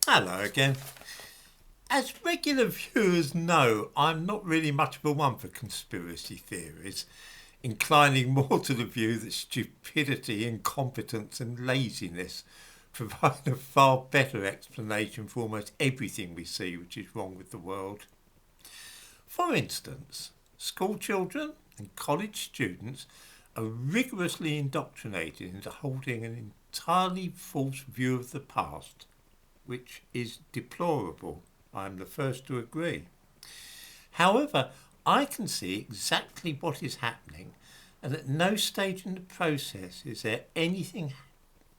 Hello again. As regular viewers know, I'm not really much of a one for conspiracy theories, inclining more to the view that stupidity, incompetence and laziness provide a far better explanation for almost everything we see which is wrong with the world. For instance, school children and college students are rigorously indoctrinated into holding an entirely false view of the past, which is deplorable. I'm the first to agree. However, I can see exactly what is happening, and at no stage in the process is there anything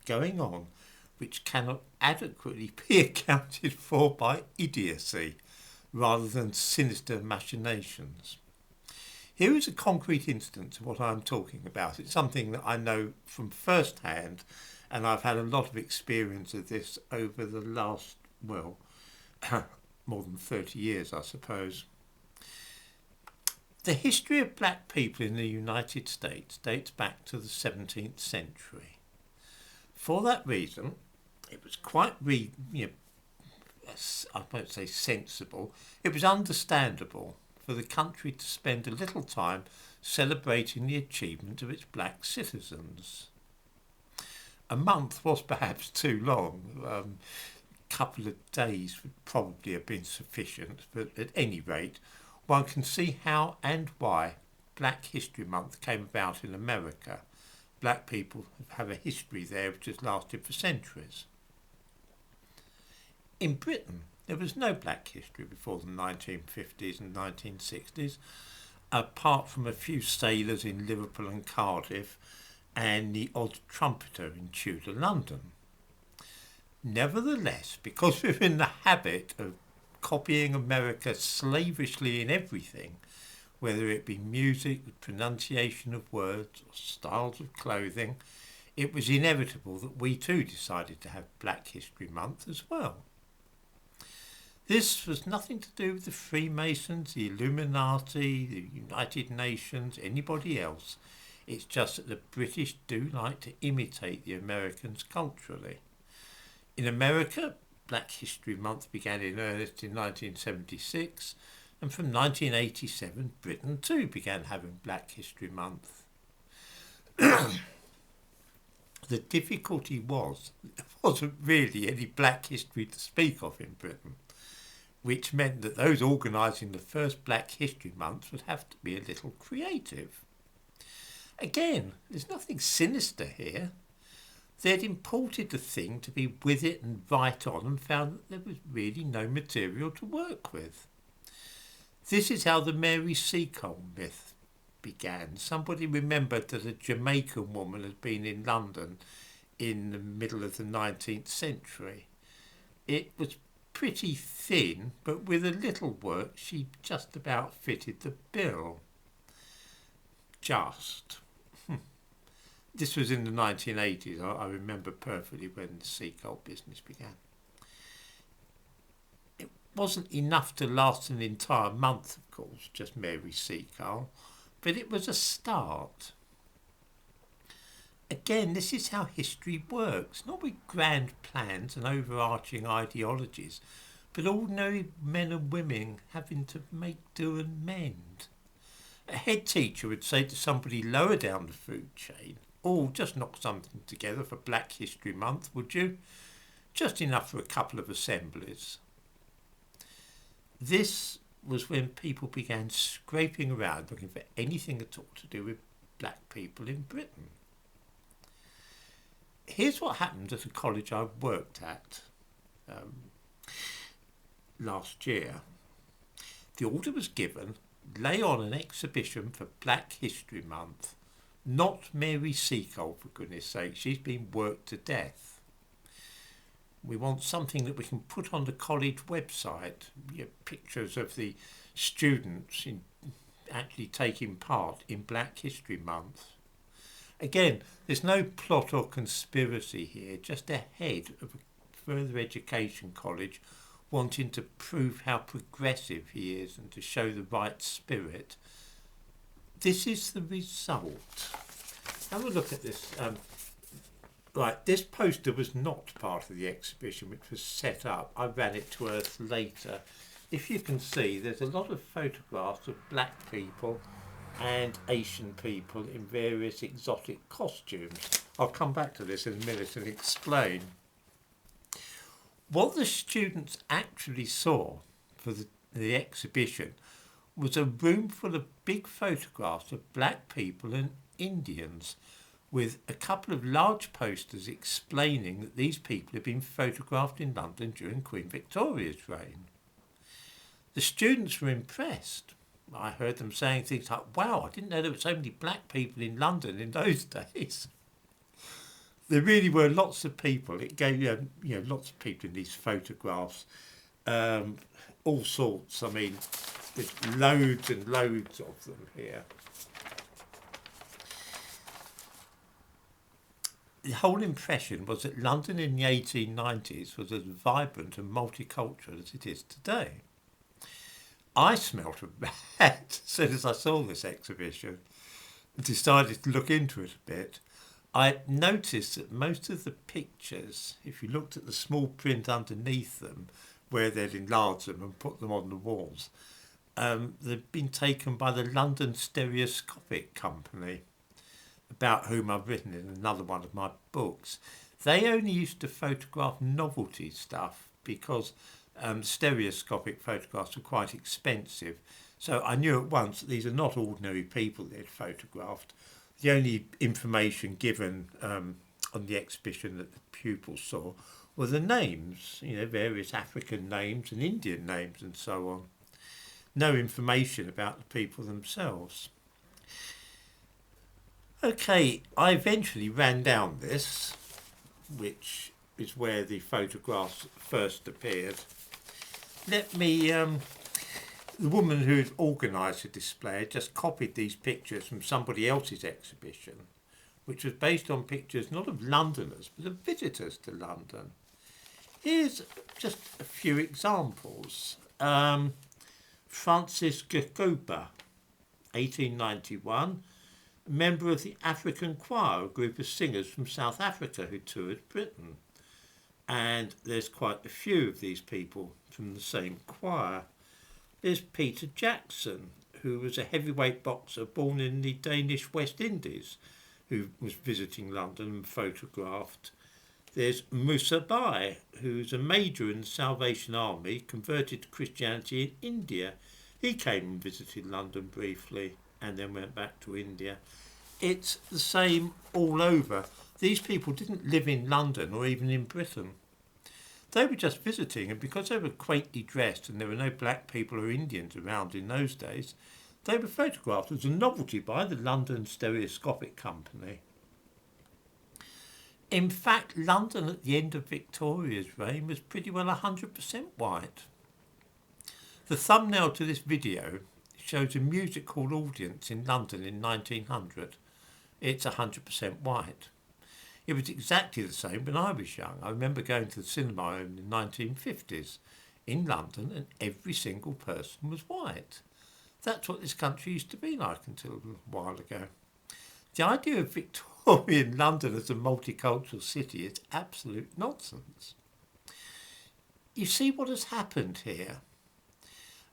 going on which cannot adequately be accounted for by idiocy rather than sinister machinations. Here is a concrete instance of what I'm talking about. It's something that I know from first hand, and I've had a lot of experience of this over the last, well, more than 30 years, I suppose. The history of black people in the United States dates back to the 17th century. For that reason, it was quite, I won't say sensible, it was understandable for the country to spend a little time celebrating the achievement of its black citizens. A month was perhaps too long. A couple of days would probably have been sufficient, but at any rate, one can see how and why Black History Month came about in America. Black people have a history there which has lasted for centuries. In Britain, there was no black history before the 1950s and 1960s, apart from a few sailors in Liverpool and Cardiff and the odd trumpeter in Tudor London. Nevertheless, because we're in the habit of copying America slavishly in everything, whether it be music, the pronunciation of words, or styles of clothing, it was inevitable that we too decided to have Black History Month as well. This was nothing to do with the Freemasons, the Illuminati, the United Nations, anybody else. It's just that the British do like to imitate the Americans culturally. In America, Black History Month began in earnest in 1976, and from 1987 Britain too began having Black History Month. The difficulty was there wasn't really any black history to speak of in Britain, which meant that those organising the first Black History Month would have to be a little creative. Again, there's nothing sinister here. They'd imported the thing to be with it and right on and found that there was really no material to work with. This is how the Mary Seacole myth began. Somebody remembered that a Jamaican woman had been in London in the middle of the 19th century. It was pretty thin, but with a little work she just about fitted the bill. Just. This was in the 1980s. I remember perfectly when the Seacole business began. It wasn't enough to last an entire month, of course, just Mary Seacole, but it was a start. Again, this is how history works, not with grand plans and overarching ideologies, but ordinary men and women having to make do and mend. A head teacher would say to somebody lower down the food chain, "Oh, just knock something together for Black History Month, would you? Just enough for a couple of assemblies." This was when people began scraping around looking for anything at all to do with black people in Britain. Here's what happened at a college I worked at last year. The order was given, lay on an exhibition for Black History Month. Not Mary Seacole, for goodness sake. She's been worked to death. We want something that we can put on the college website. Pictures of the students actually taking part in Black History Month. Again, there's no plot or conspiracy here, just a head of a further education college wanting to prove how progressive he is and to show the right spirit. This is the result. Have a look at this Right, this poster was not part of the exhibition which was set up. I ran it to earth later. If you can see, there's a lot of photographs of black people and Asian people in various exotic costumes. I'll come back to this in a minute and explain. What the students actually saw for the exhibition was a room full of big photographs of black people and Indians, with a couple of large posters explaining that these people had been photographed in London during Queen Victoria's reign. The students were impressed. I heard them saying things like, wow, I didn't know there were so many black people in London in those days. There really were lots of people. It gave lots of people in these photographs, all sorts. I mean, there's loads and loads of them here. The whole impression was that London in the 1890s was as vibrant and multicultural as it is today. I smelt a rat as soon as I saw this exhibition and decided to look into it a bit. I noticed that most of the pictures, if you looked at the small print underneath them, where they'd enlarged them and put them on the walls, they'd been taken by the London Stereoscopic Company, about whom I've written in another one of my books. They only used to photograph novelty stuff because stereoscopic photographs were quite expensive. So I knew at once that these are not ordinary people they'd photographed. The only information given on the exhibition that the pupils saw were the names, various African names and Indian names and so on. No information about the people themselves. Okay, I eventually ran down this, which is where the photographs first appeared. The woman who had organised the display had just copied these pictures from somebody else's exhibition, which was based on pictures not of Londoners, but of visitors to London. Here's just a few examples. Francis Gakuba, 1891, a member of the African Choir, a group of singers from South Africa who toured Britain. And there's quite a few of these people from the same choir. There's Peter Jackson, who was a heavyweight boxer born in the Danish West Indies, who was visiting London and photographed. There's Musa Bai, who's a major in the Salvation Army, converted to Christianity in India. He came and visited London briefly and then went back to India. It's the same all over. These people didn't live in London or even in Britain. They were just visiting, and because they were quaintly dressed and there were no black people or Indians around in those days, they were photographed as a novelty by the London Stereoscopic Company. In fact, London at the end of Victoria's reign was pretty well 100% white. The thumbnail to this video shows a music hall audience in London in 1900. It's 100% white. It was exactly the same when I was young. I remember going to the cinema in the 1950s in London and every single person was white. That's what this country used to be like until a little while ago. The idea of Victorian London as a multicultural city is absolute nonsense. You see what has happened here?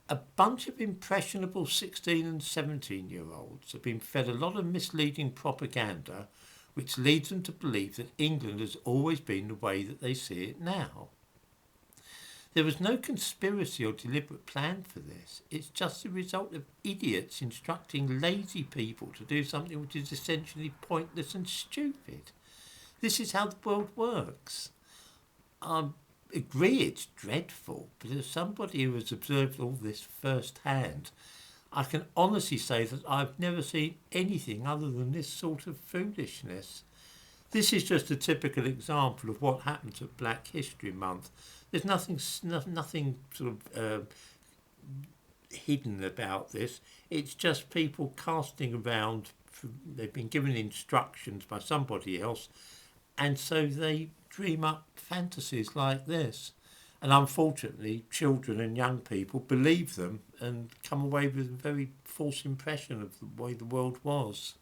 A bunch of impressionable 16 and 17-year-olds have been fed a lot of misleading propaganda which leads them to believe that England has always been the way that they see it now. There was no conspiracy or deliberate plan for this. It's just the result of idiots instructing lazy people to do something which is essentially pointless and stupid. This is how the world works. I agree it's dreadful, but as somebody who has observed all this firsthand, I can honestly say that I've never seen anything other than this sort of foolishness. This is just a typical example of what happens at Black History Month. There's nothing sort of hidden about this. It's just people casting around. They've been given instructions by somebody else, and so they dream up fantasies like this. And unfortunately, children and young people believe them and come away with a very false impression of the way the world was.